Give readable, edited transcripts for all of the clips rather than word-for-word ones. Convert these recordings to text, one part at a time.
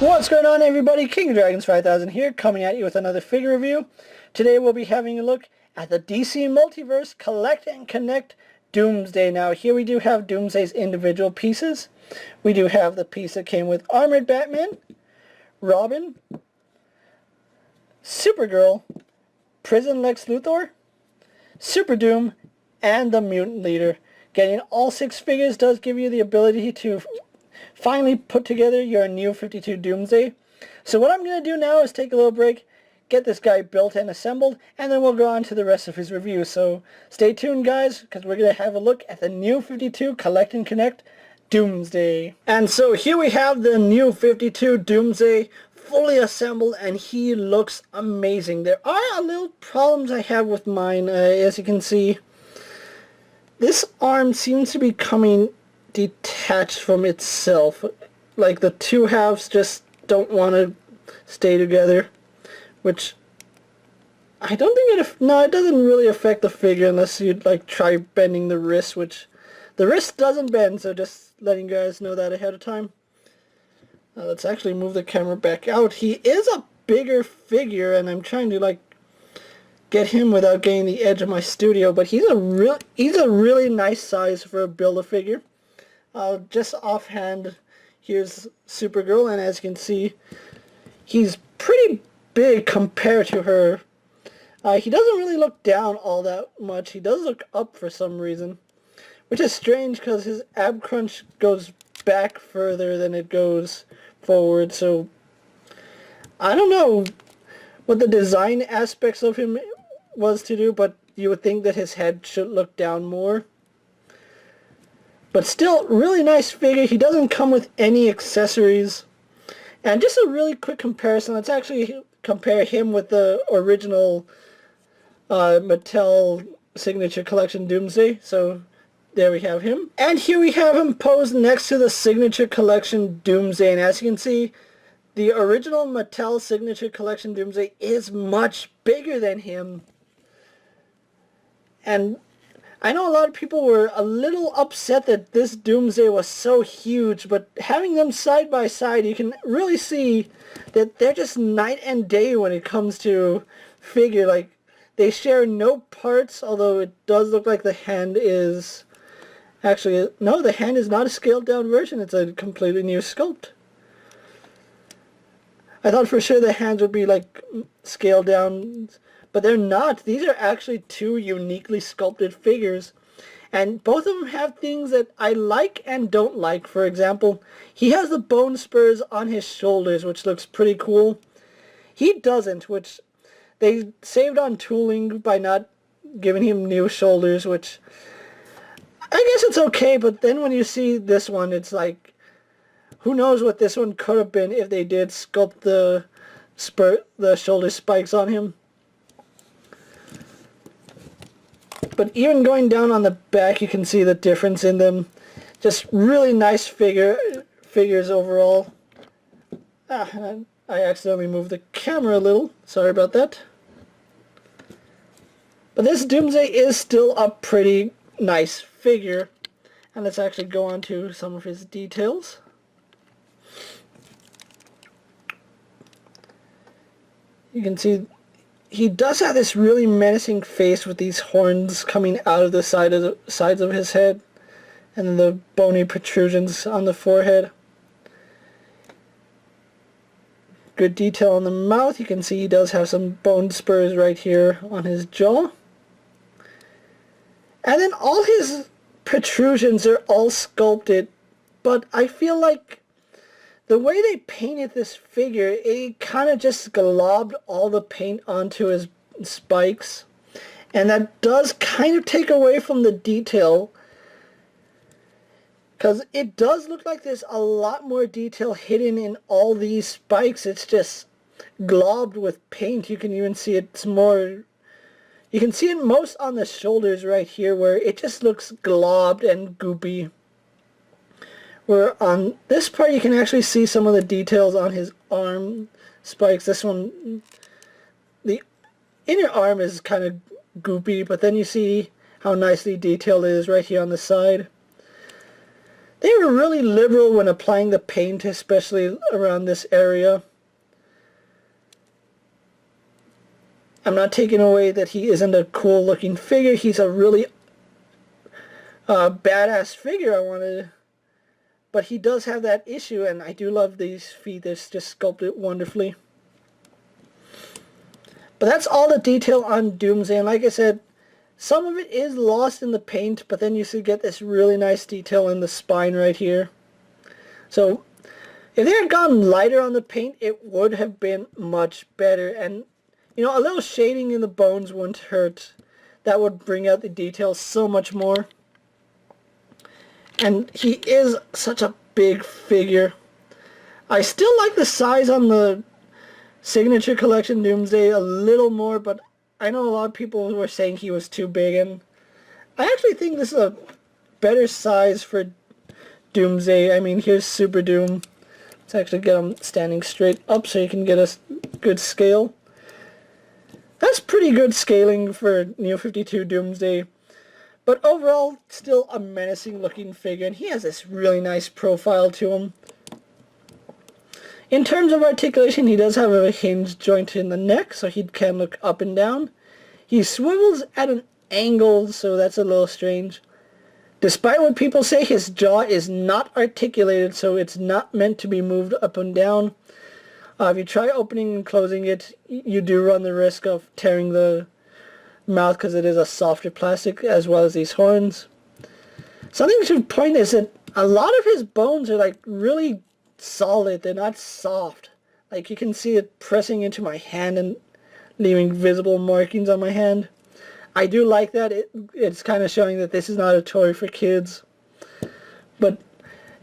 What's going on, everybody? KingofDragons 5000 here, coming at you with another figure review. Today we'll be having a look at the DC Multiverse Collect and Connect Doomsday. Now here we do have Doomsday's individual pieces. We do have the piece that came with Armored Batman, Robin, Supergirl, Prison Lex Luthor, Super Doom, and the Mutant Leader. Getting all 6 figures does give you the ability to finally put together your new 52 Doomsday. So what I'm going to do now is take a little break, get this guy built and assembled, and then we'll go on to the rest of his review. So stay tuned, guys, because we're going to have a look at the new 52 Collect and Connect Doomsday. And so here we have the new 52 Doomsday fully assembled, and he looks amazing. There are a little problems I have with mine. As you can see, this arm seems to be coming detached from itself. Like the two halves just don't want to stay together, which I don't think it doesn't really affect the figure unless you like try bending the wrist, which the wrist doesn't bend, so just letting you guys know that ahead of time. Let's actually move the camera back out. He is a bigger figure, and I'm trying to like get him without getting the edge of my studio, but he's a really nice size for a Build-A-Figure. Just offhand, here's Supergirl, and as you can see, he's pretty big compared to her. He doesn't really look down all that much. He does look up for some reason, which is strange because his ab crunch goes back further than it goes forward, so I don't know what the design aspects of him was to do, but you would think that his head should look down more. But still, really nice figure. He doesn't come with any accessories. And just a really quick comparison, let's actually compare him with the original Mattel Signature Collection Doomsday. So there we have him. And here we have him posed next to the Signature Collection Doomsday. And as you can see, the original Mattel Signature Collection Doomsday is much bigger than him. And I know a lot of people were a little upset that this Doomsday was so huge, but having them side by side, you can really see that they're just night and day when it comes to figure. Like, they share no parts, although it does look like the hand is... Actually, no, the hand is not a scaled down version. It's a completely new sculpt. I thought for sure the hands would be like scaled down, but they're not. These are actually two uniquely sculpted figures, and both of them have things that I like and don't like. For example, he has the bone spurs on his shoulders, which looks pretty cool. He doesn't, which they saved on tooling by not giving him new shoulders, which I guess it's okay, but then when you see this one, it's like, who knows what this one could have been if they did sculpt the shoulder spikes on him. But even going down on the back, you can see the difference in them. Just really nice figures overall. I accidentally moved the camera a little. Sorry about that. But this Doomsday is still a pretty nice figure. And let's actually go on to some of his details. You can see he does have this really menacing face with these horns coming out of the sides of his head, and then the bony protrusions on the forehead. Good detail on the mouth. You can see he does have some bone spurs right here on his jaw. And then all his protrusions are all sculpted, but I feel like the way they painted this figure, it kind of just globbed all the paint onto his spikes. And that does kind of take away from the detail, because it does look like there's a lot more detail hidden in all these spikes. It's just globbed with paint. You can even see it's more... You can see it most on the shoulders right here, where it just looks globbed and goopy. Where on this part you can actually see some of the details on his arm spikes. This one, the inner arm is kind of goopy, but then you see how nicely detailed it is right here on the side. They were really liberal when applying the paint, especially around this area. I'm not taking away that he isn't a cool looking figure. He's a really badass figure, but he does have that issue, and I do love these feet. They're just sculpted wonderfully. But that's all the detail on Doomsday, and like I said, some of it is lost in the paint, but then you should get this really nice detail in the spine right here. So if they had gone lighter on the paint, it would have been much better. And you know, a little shading in the bones wouldn't hurt. That would bring out the details so much more. And he is such a big figure. I still like the size on the Signature Collection Doomsday a little more, but I know a lot of people were saying he was too big, and I actually think this is a better size for Doomsday. I mean, here's Super Doom. Let's actually get him standing straight up so you can get a good scale. That's pretty good scaling for New 52 Doomsday. But overall, still a menacing looking figure, and he has this really nice profile to him. In terms of articulation, he does have a hinged joint in the neck, so he can look up and down. He swivels at an angle, so that's a little strange. Despite what people say, his jaw is not articulated, so it's not meant to be moved up and down. If you try opening and closing it, you do run the risk of tearing the mouth because it is a softer plastic, as well as these horns. Something to point is that a lot of his bones are like really solid. They're not soft. Like you can see it pressing into my hand and leaving visible markings on my hand. I do like that. It's kind of showing that this is not a toy for kids. But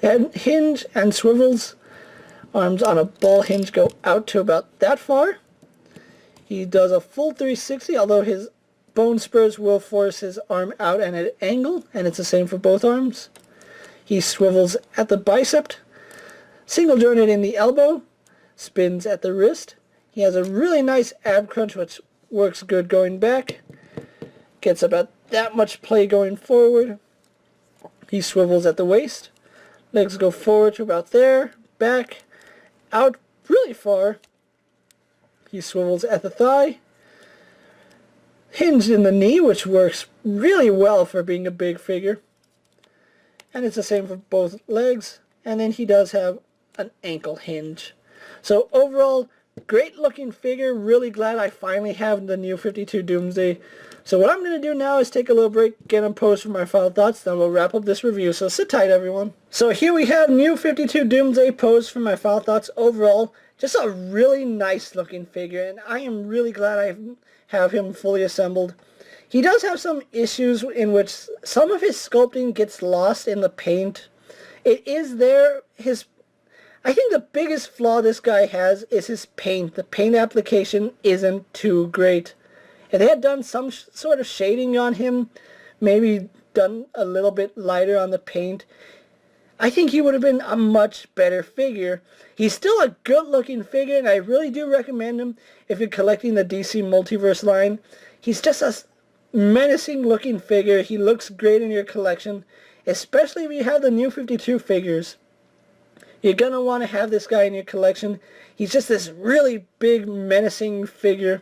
hinge and swivels. Arms on a ball hinge go out to about that far. He does a full 360, although his bone spurs will force his arm out at an angle, and it's the same for both arms. He swivels at the bicep, single jointed in the elbow, spins at the wrist. He has a really nice ab crunch, which works good going back. Gets about that much play going forward. He swivels at the waist. Legs go forward to about there, back, out really far. He swivels at the thigh. Hinged in the knee, which works really well for being a big figure. And it's the same for both legs. And then he does have an ankle hinge. So overall, great looking figure. Really glad I finally have the New 52 Doomsday. So what I'm going to do now is take a little break, get him posed for my final thoughts, then we'll wrap up this review. So sit tight, everyone. So here we have New 52 Doomsday posed for my final thoughts. Overall, just a really nice looking figure, and I am really glad I have him fully assembled. He does have some issues in which some of his sculpting gets lost in the paint. It is there. I think the biggest flaw this guy has is his paint. The paint application isn't too great. If they had done some sort of shading on him, maybe done a little bit lighter on the paint, I think he would have been a much better figure. He's still a good looking figure, and I really do recommend him if you're collecting the DC Multiverse line. He's just a menacing looking figure. He looks great in your collection, especially if you have the New 52 figures. You're going to want to have this guy in your collection. He's just this really big, menacing figure.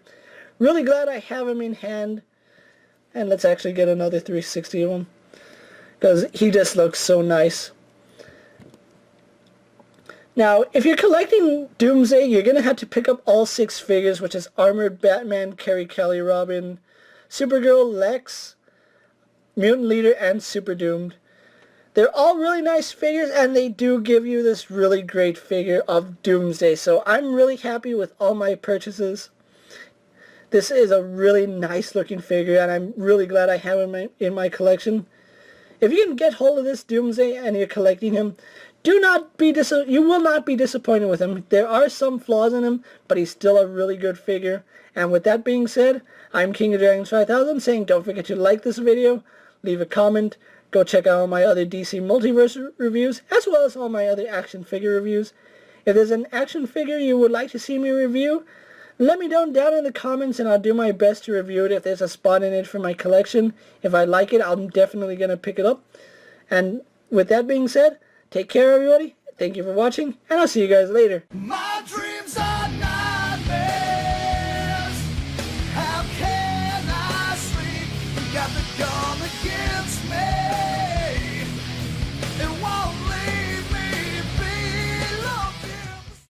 Really glad I have him in hand. And let's actually get another 360 of him, because he just looks so nice. Now, if you're collecting Doomsday, you're going to have to pick up all 6 figures, which is Armored Batman, Carrie Kelly, Robin, Supergirl, Lex, Mutant Leader, and Super Doomed. They're all really nice figures, and they do give you this really great figure of Doomsday. So I'm really happy with all my purchases. This is a really nice looking figure, and I'm really glad I have him in my collection. If you can get hold of this Doomsday and you're collecting him, you will not be disappointed with him. There are some flaws in him, but he's still a really good figure. And with that being said, I'm KingofDragons 5000 saying don't forget to like this video, leave a comment, go check out all my other DC Multiverse reviews, as well as all my other action figure reviews. If there's an action figure you would like to see me review, let me know down in the comments, and I'll do my best to review it if there's a spot in it for my collection. If I like it, I'm definitely going to pick it up. And with that being said, take care everybody. Thank you for watching, and I'll see you guys later.